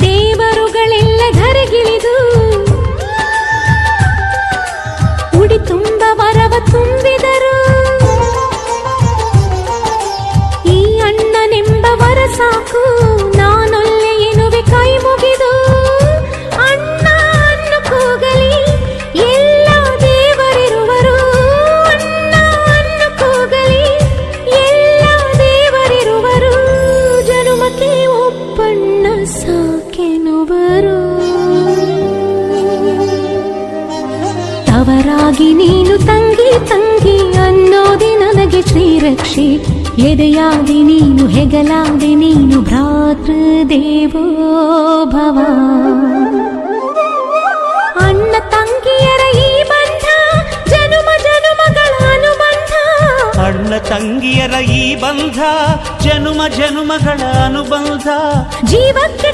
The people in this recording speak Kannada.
ದೇವರುಗಳೆಲ್ಲ ಧರೆಗಿಳಿದು ಉಡಿ ತುಂಬ ವರವ ತುಂಬಿದರು. ಈ ಅಣ್ಣನೆಂಬ ವರ ಸಾಕು, ನಾನೊಲ್ಲೆ ಎನ್ನುವೆ ಕೈ ಮುಗಿದು. ಅಣ್ಣ ಅನ್ನು ಕೂಗಲಿ ಎಲ್ಲ ದೇವರಿರುವರು, ಅಣ್ಣ ಅನ್ನು ಕೂಗಲಿ ಎಲ್ಲ ದೇವರಿರುವರು. ಜನುಮಕ್ಕೆ ಒಬ್ಬಣ್ಣ ಸಾಕೆನುವರು. ತವರಾಗಿ ನೀನು ತಂಗಿ ತಂಗಿ ಅನ್ನೋದೆ ನನಗೆ ಶ್ರೀರಕ್ಷೆ. ಎದೆಯಾದಿ ನೀನು ಹೆಗಲಾದೆ ನೀನು ಭ್ರಾತೃದೇವೋ ಭವ. ಅಣ್ಣ ತಂಗಿಯರ ಈ ಬಂಧ ಜನುಮ ಜನುಮಗಳ ಅನುಬಂಧ. ಅಣ್ಣ ತಂಗಿಯರ ಈ ಬಂಧ ಜನುಮ ಜನುಮಗಳ ಅನುಬಂಧ. ಜೀವಕ್ಕೆ